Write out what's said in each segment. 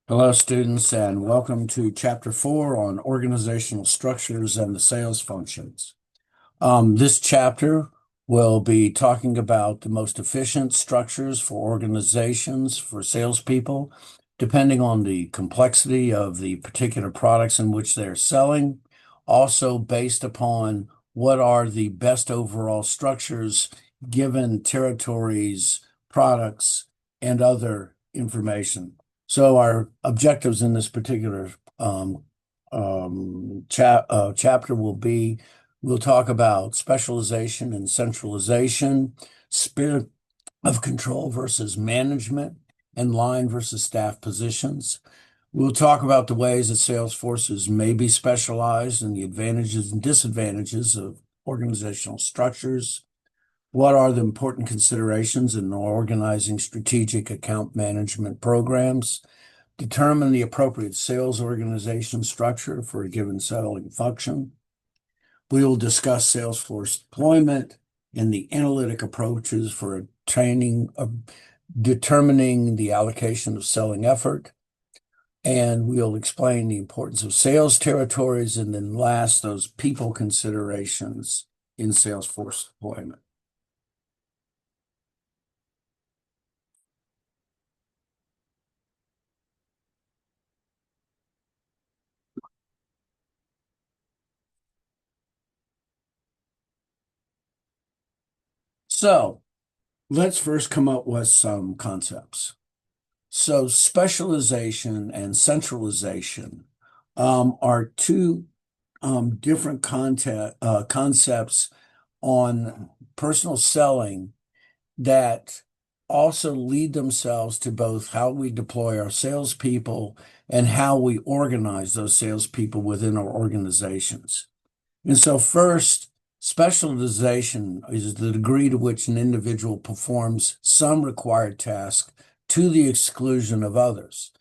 Hello, students, and welcome to Chapter 4 on organizational structures and the sales functions. This chapter will be talking about the most efficient structures for organizations for salespeople, depending on the complexity of the particular products in which they're selling, also based upon what are the best overall structures given territories, products, and other information. So our objectives in this particular chapter will be, we'll talk about specialization and centralization, spirit of control versus management, and line versus staff positions. We'll talk about the ways that sales forces may be specialized and the advantages and disadvantages of organizational structures. What are the important considerations in organizing strategic account management programs? Determine the appropriate sales organization structure for a given selling function. We will discuss Salesforce deployment and the analytic approaches for determining the allocation of selling effort. And we'll explain the importance of sales territories, and then last, those people considerations in Salesforce deployment. So let's first come up with some concepts. So specialization and centralization are two different concepts on personal selling that also lead themselves to both how we deploy our salespeople and how we organize those salespeople within our organizations. And so first, specialization is the degree to which an individual performs some required task to the exclusion of others.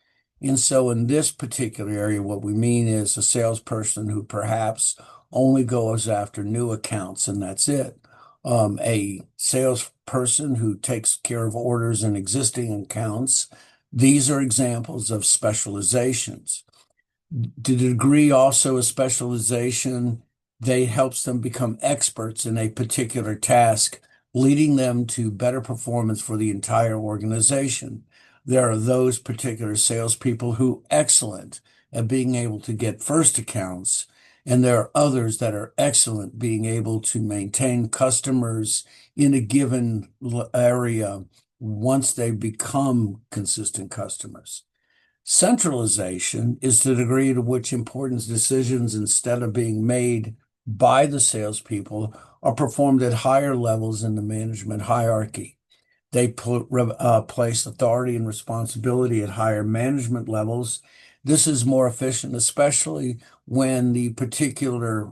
And so in this particular area, what we mean is a salesperson who perhaps only goes after new accounts and that's it. A salesperson who takes care of orders in existing accounts. These are examples of specializations. To the degree also of specialization, they helps them become experts in a particular task, leading them to better performance for the entire organization. There are those particular salespeople who are excellent at being able to get first accounts, and there are others that are excellent being able to maintain customers in a given area once they become consistent customers. Centralization is the degree to which important decisions, instead of being made by the salespeople, are performed at higher levels in the management hierarchy. They place authority and responsibility at higher management levels. This is more efficient, especially when the particular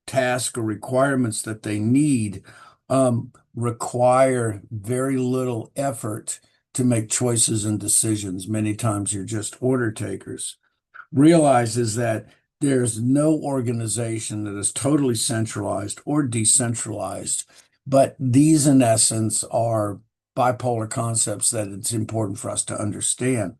task or requirements that they need require very little effort to make choices and decisions. Many times you're just order takers. Realizes that there's no organization that is totally centralized or decentralized, but these in essence are bipolar concepts that it's important for us to understand.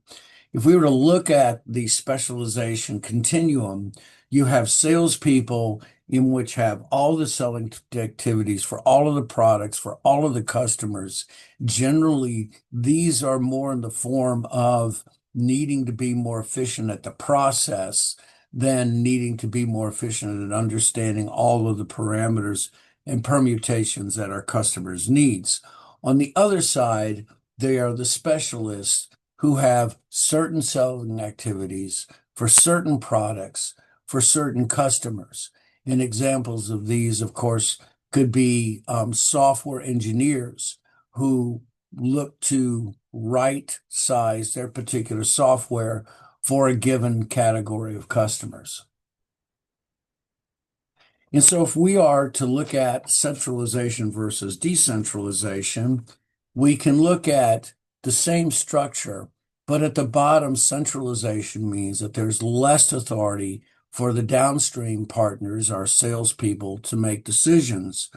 If we were to look at the specialization continuum, you have salespeople in which have all the selling activities for all of the products, for all of the customers. Generally, these are more in the form of needing to be more efficient at the process than needing to be more efficient at understanding all of the parameters and permutations that our customers needs. On the other side, they are the specialists who have certain selling activities for certain products, for certain customers. And examples of these, of course, could be software engineers who look to right size their particular software for a given category of customers. And so if we are to look at centralization versus decentralization, we can look at the same structure, but at the bottom, centralization means that there's less authority for the downstream partners, our salespeople, to make decisions.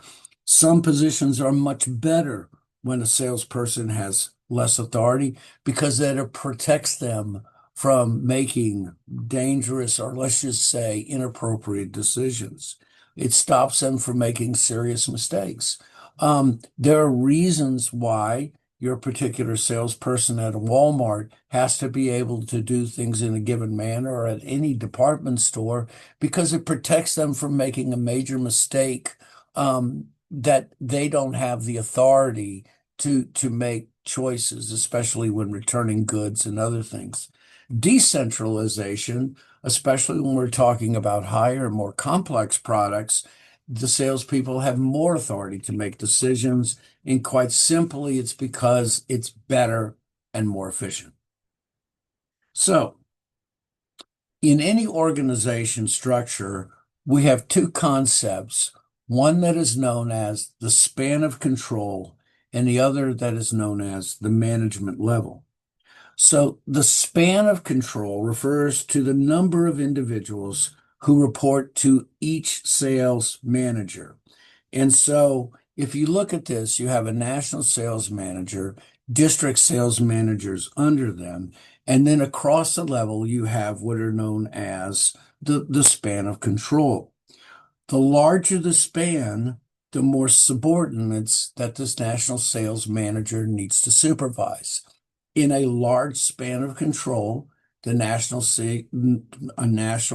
Some positions are much better when a salesperson has less authority because that it protects them from making dangerous, or let's just say inappropriate decisions. It stops them from making serious mistakes. There are reasons why your particular salesperson at a Walmart has to be able to do things in a given manner, or at any department store, because it protects them from making a major mistake, that they don't have the authority to make choices, especially when returning goods and other things. Decentralization, especially when we're talking about higher, more complex products, the salespeople have more authority to make decisions. And quite simply, it's because it's better and more efficient. So, in any organization structure, we have two concepts, one that is known as the span of control, and the other that is known as the management level. So the span of control refers to the number of individuals who report to each sales manager. And so if you look at this, you have a national sales manager, district sales managers under them, and then across the level, you have what are known as the span of control. The larger the span, the more subordinates that this national sales manager needs to supervise. In a large span of control, a national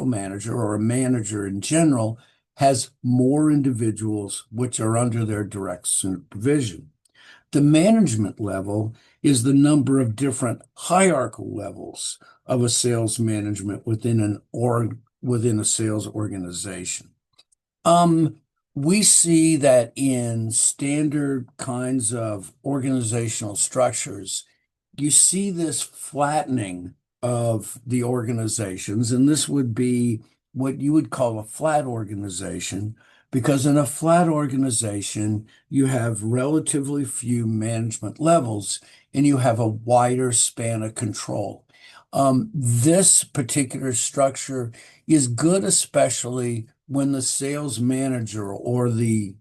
manager, or a manager in general, has more individuals which are under their direct supervision. The management level is the number of different hierarchical levels of a sales management within a sales organization. We see that in standard kinds of organizational structures, you see this flattening of the organizations, and this would be what you would call a flat organization, because in a flat organization, you have relatively few management levels and you have a wider span of control. This particular structure is good, especially when the sales manager or the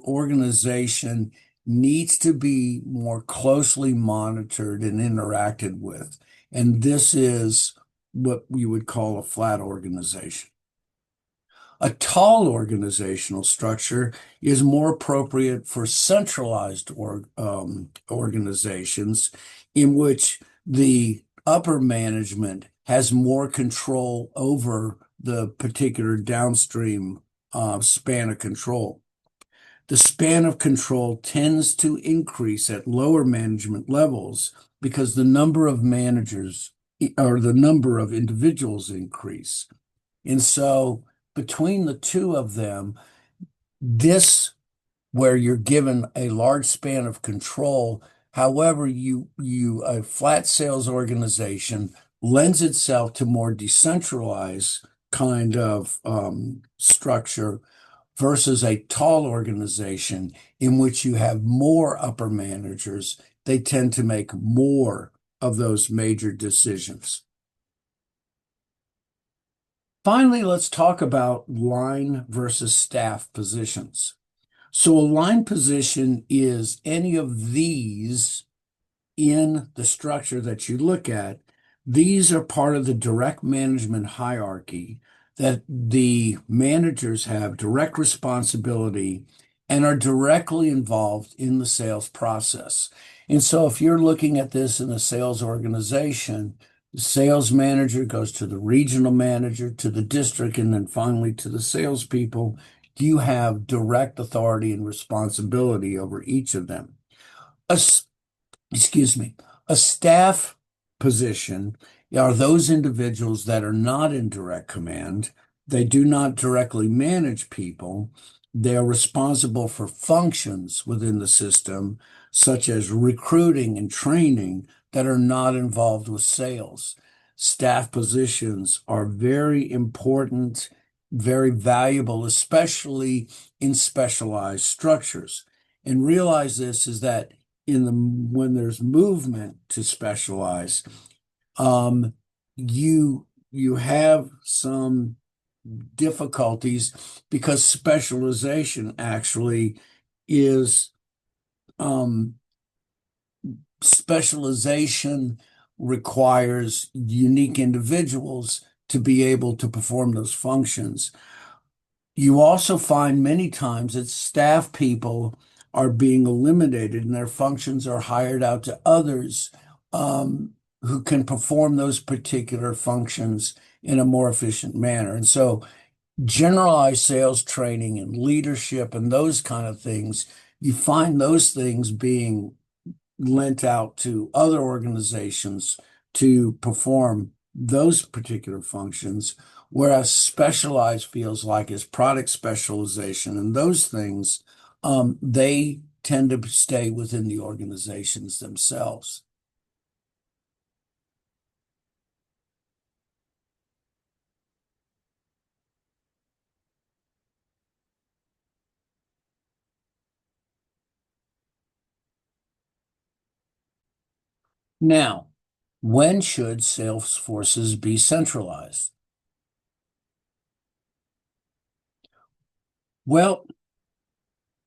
organization needs to be more closely monitored and interacted with. And this is what we would call a flat organization. A tall organizational structure is more appropriate for centralized organizations, in which the upper management has more control over the particular downstream span of control. The span of control tends to increase at lower management levels because the number of managers, or the number of individuals, increase. And so between the two of them, this, where you're given a large span of control, however, a flat sales organization lends itself to more decentralized kind of structure, versus a tall organization in which you have more upper managers. They tend to make more of those major decisions. Finally, let's talk about line versus staff positions. So a line position is any of these in the structure that you look at. These are part of the direct management hierarchy, that the managers have direct responsibility and are directly involved in the sales process. And so if you're looking at this in a sales organization, the sales manager goes to the regional manager, to the district, and then finally to the salespeople. You have direct authority and responsibility over each of them. Excuse me, a staff position are those individuals that are not in direct command. They do not directly manage people. They are responsible for functions within the system, such as recruiting and training, that are not involved with sales. Staff positions are very important, very valuable, especially in specialized structures. And realize this is that when there's movement to specialize, you have some difficulties, because specialization actually is specialization requires unique individuals to be able to perform those functions. You also find many times that staff people are being eliminated and their functions are hired out to others who can perform those particular functions in a more efficient manner. And so generalized sales training and leadership and those kind of things, you find those things being lent out to other organizations to perform those particular functions, whereas specialized feels like is product specialization and those things, they tend to stay within the organizations themselves. Now, when should sales forces be centralized? Well,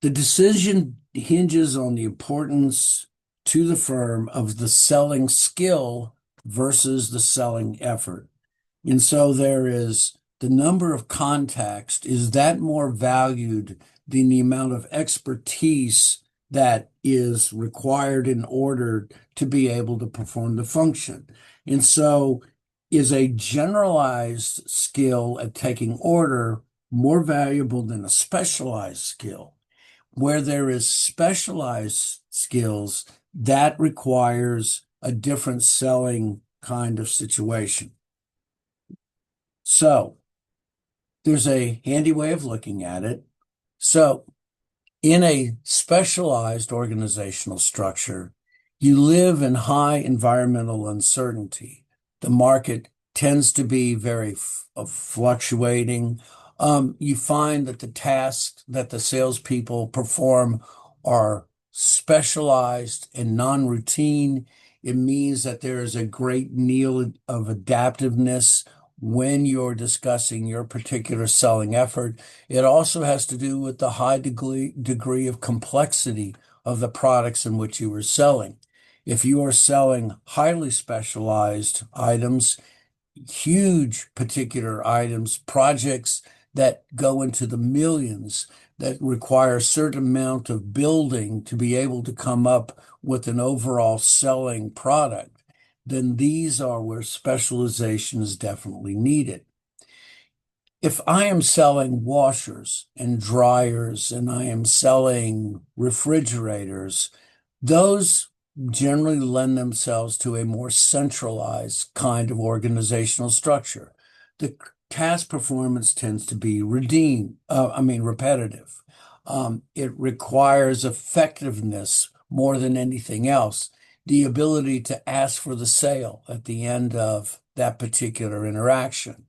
the decision hinges on the importance to the firm of the selling skill versus the selling effort. And so there is the number of contacts, is that more valued than the amount of expertise that is required in order to be able to perform the function? And so is a generalized skill at taking order more valuable than a specialized skill? Where there is specialized skills, that requires a different selling kind of situation. So there's a handy way of looking at it. So in a specialized organizational structure, you live in high environmental uncertainty. The market tends to be very fluctuating. You find that the tasks that the salespeople perform are specialized and non-routine. It means that there is a great deal of adaptiveness when you're discussing your particular selling effort. It also has to do with the high degree of complexity of the products in which you are selling. If you are selling highly specialized items, huge particular items, projects that go into the millions, that require a certain amount of building to be able to come up with an overall selling product, then these are where specialization is definitely needed. If I am selling washers and dryers and I am selling refrigerators, those generally lend themselves to a more centralized kind of organizational structure. The task performance tends to be repetitive. It requires effectiveness more than anything else, the ability to ask for the sale at the end of that particular interaction.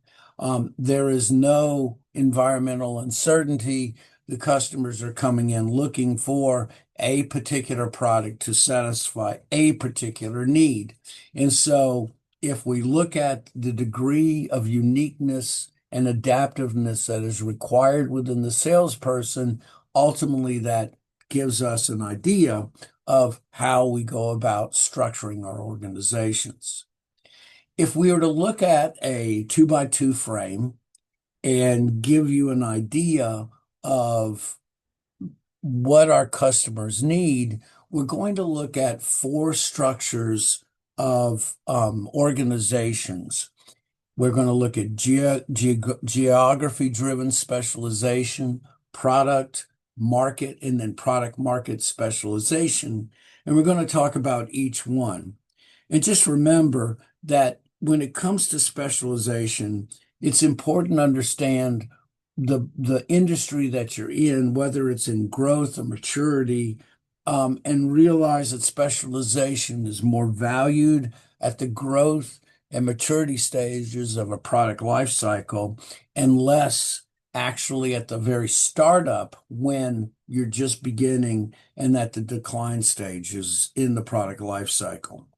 There is no environmental uncertainty. The customers are coming in looking for a particular product to satisfy a particular need. And so if we look at the degree of uniqueness and adaptiveness that is required within the salesperson, ultimately that gives us an idea of how we go about structuring our organizations. If we were to look at a 2x2 frame and give you an idea of what our customers need, we're going to look at four structures of organizations. We're going to look at geography-driven specialization, product, market, and then product market specialization. And we're going to talk about each one. And just remember that when it comes to specialization, it's important to understand the industry that you're in, whether it's in growth or maturity, and realize that specialization is more valued at the growth and maturity stages of a product life cycle and less actually at the very startup when you're just beginning and at the decline stages in the product life cycle.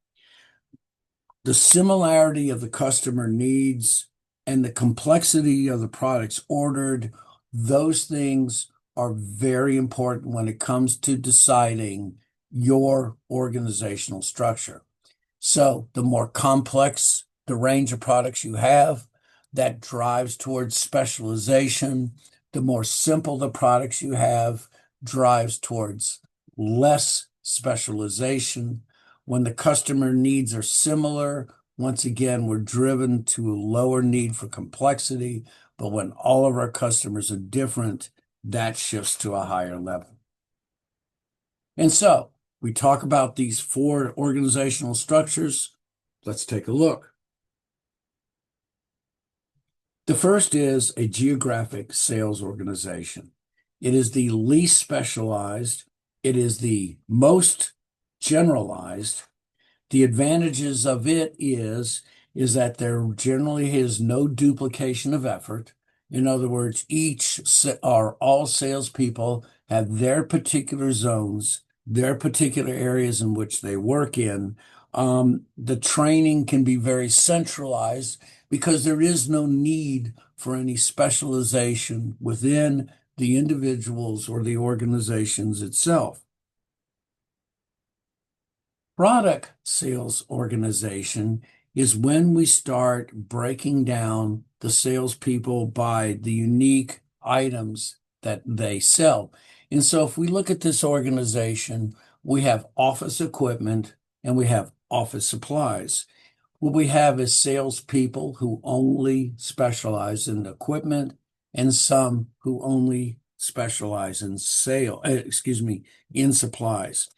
The similarity of the customer needs and the complexity of the products ordered, those things are very important when it comes to deciding your organizational structure. So the more complex the range of products you have, that drives towards specialization. The more simple the products you have drives towards less specialization. When the customer needs are similar, once again, we're driven to a lower need for complexity. But when all of our customers are different, that shifts to a higher level. And so we talk about these four organizational structures. Let's take a look. The first is a geographic sales organization. It is the least specialized. It is the most generalized. The advantages of it is that there generally is no duplication of effort. In other words, all salespeople have their particular zones, their particular areas in which they work in. The training can be very centralized because there is no need for any specialization within the individuals or the organizations itself. Product sales organization is when we start breaking down the salespeople by the unique items that they sell. And so if we look at this organization, we have office equipment and we have office supplies. What we have is salespeople who only specialize in equipment and some who only specialize in in supplies.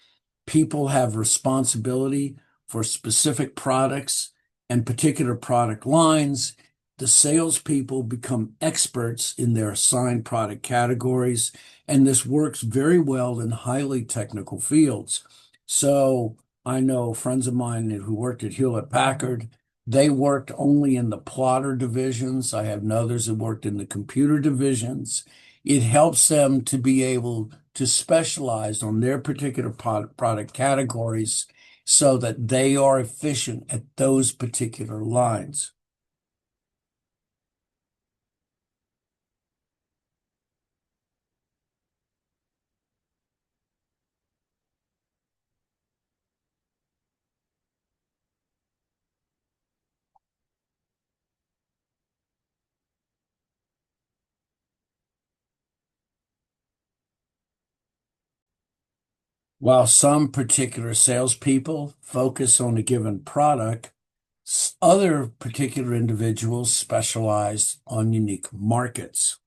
People have responsibility for specific products and particular product lines. The salespeople become experts in their assigned product categories, and this works very well in highly technical fields. So I know friends of mine who worked at Hewlett Packard, they worked only in the plotter divisions. I have others that worked in the computer divisions. It helps them to be able to specialize on their particular product categories so that they are efficient at those particular lines. While some particular salespeople focus on a given product, other particular individuals specialize on unique markets.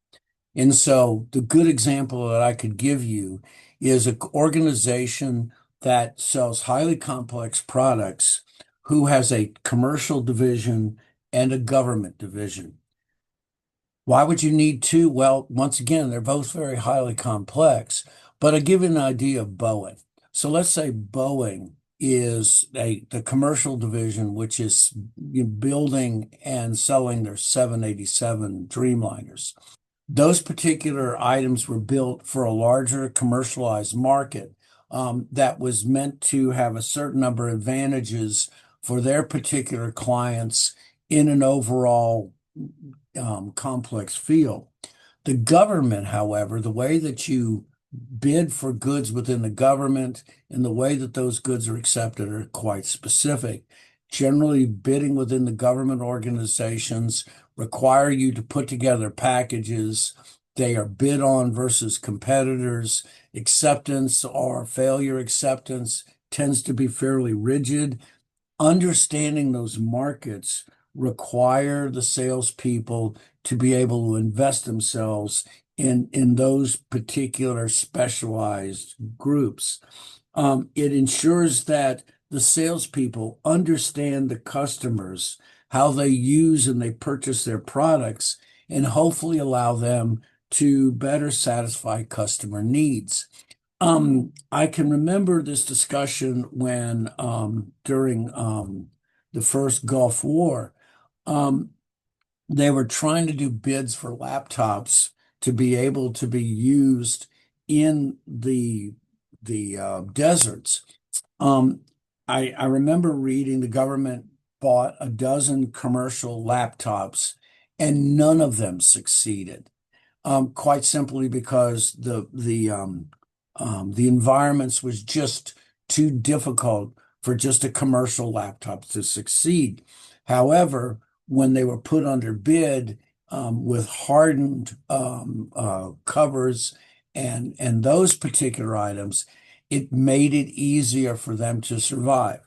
And so the good example that I could give you is an organization that sells highly complex products who has a commercial division and a government division. Why would you need two? Well, once again, they're both very highly complex, but I give you an idea of Boeing. So let's say Boeing is the commercial division, which is building and selling their 787 Dreamliners. Those particular items were built for a larger commercialized market that was meant to have a certain number of advantages for their particular clients in an overall complex field. The government, however, the way that you bid for goods within the government and the way that those goods are accepted are quite specific. Generally, bidding within the government organizations require you to put together packages. They are bid on versus competitors. Acceptance or failure acceptance tends to be fairly rigid. Understanding those markets require the salespeople to be able to invest themselves in those particular specialized groups. It ensures that the salespeople understand the customers, how they use and they purchase their products, and hopefully allow them to better satisfy customer needs. I can remember this discussion when during the first Gulf War, they were trying to do bids for laptops to be able to be used in the deserts. I remember reading the government bought a dozen commercial laptops and none of them succeeded. Quite simply because the environments was just too difficult for just a commercial laptop to succeed. However, when they were put under bid with hardened covers and those particular items, it made it easier for them to survive.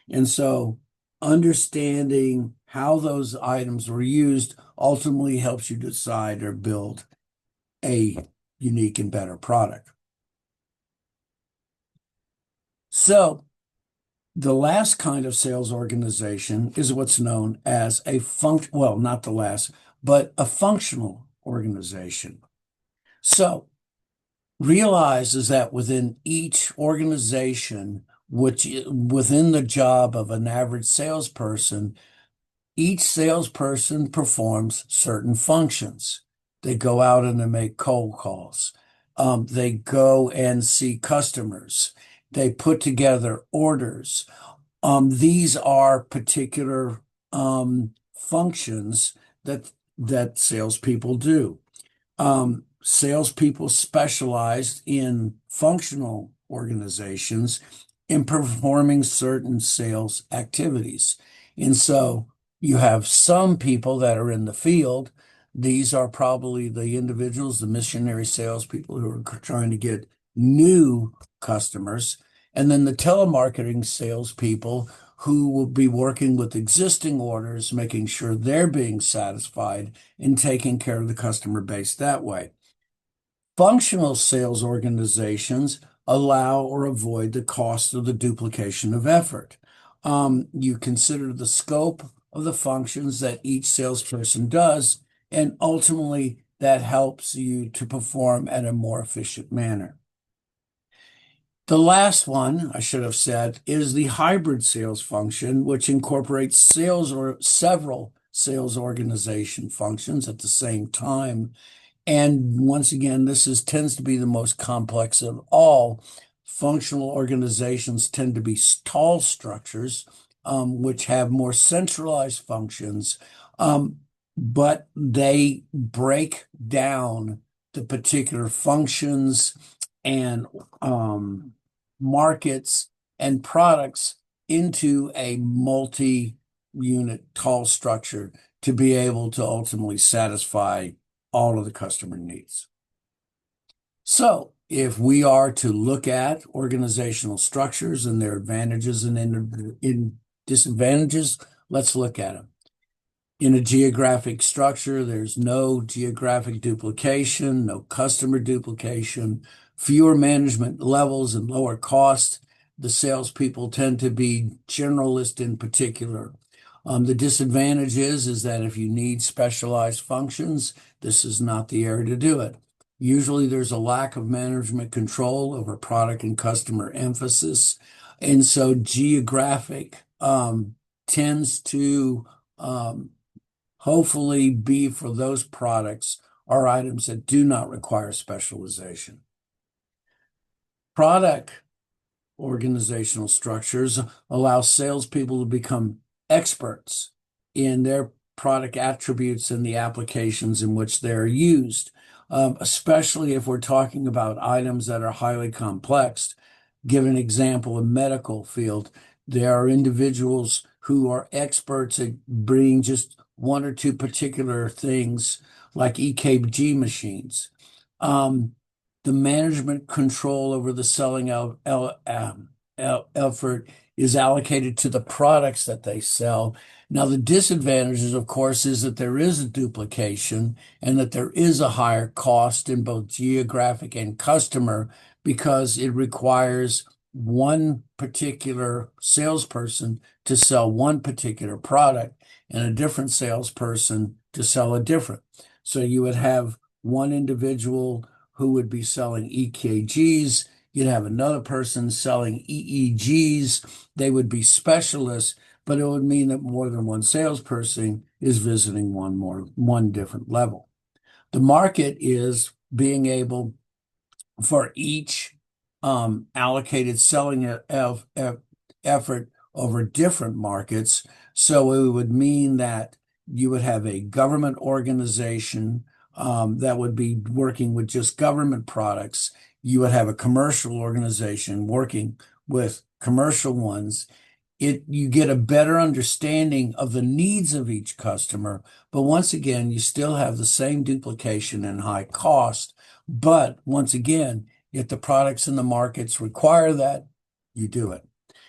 And so understanding how those items were used ultimately helps you decide or build a unique and better product. So the last kind of sales organization is what's known as well, not the last, but a functional organization. So realize is that within each organization, which within the job of an average salesperson, each salesperson performs certain functions. They go out and they make cold calls. They go and see customers. They put together orders. These are particular functions that salespeople do. Salespeople specialized in functional organizations in performing certain sales activities. And so you have some people that are in the field. These are probably the individuals, the missionary salespeople who are trying to get new customers. And then the telemarketing salespeople who will be working with existing orders, making sure they're being satisfied and taking care of the customer base that way. Functional sales organizations allow or avoid the cost of the duplication of effort. You consider the scope of the functions that each salesperson does, and ultimately that helps you to perform at a more efficient manner. The last one, I should have said, is the hybrid sales function, which incorporates sales or several sales organization functions at the same time. And once again, tends to be the most complex of all. Functional organizations tend to be tall structures, which have more centralized functions, but they break down the particular functions and markets and products into a multi-unit tall structure to be able to ultimately satisfy all of the customer needs. So if we are to look at organizational structures and their advantages and in disadvantages, let's look at them. In a geographic structure, there's no geographic duplication, no customer duplication, fewer management levels and lower cost. The salespeople tend to be generalist in particular. The disadvantage is that if you need specialized functions, this is not the area to do it. Usually there's a lack of management control over product and customer emphasis. And so geographic tends to hopefully be for those products or items that do not require specialization. Product organizational structures allow salespeople to become experts in their product attributes and the applications in which they're used, especially if we're talking about items that are highly complex. Give an example, in medical field, there are individuals who are experts at bringing just one or two particular things like EKG machines. The management control over the selling effort is allocated to the products that they sell. Now, the disadvantages, of course, is that there is a duplication and that there is a higher cost in both geographic and customer because it requires one particular salesperson to sell one particular product and a different salesperson to sell a different. So you would have one individual who would be selling EKGs. You'd have another person selling EEGs. They would be specialists, but it would mean that more than one salesperson is visiting one different level. The market is being able for each allocated selling effort over different markets. So it would mean that you would have a government organization that would be working with just government products. You would have a commercial organization working with commercial ones. you get a better understanding of the needs of each customer, but once again, you still have the same duplication and high cost. But once again, if the products and the markets require that, you do it.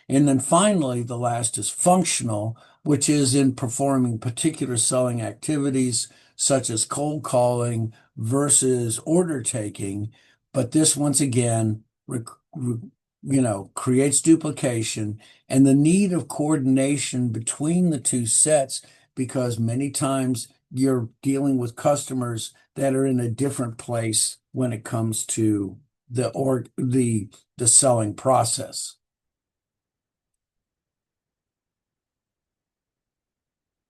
And then finally, the last is functional, which is in performing particular selling activities such as cold calling versus order taking. But this once again, creates duplication and the need of coordination between the two sets, because many times you're dealing with customers that are in a different place when it comes to the selling process.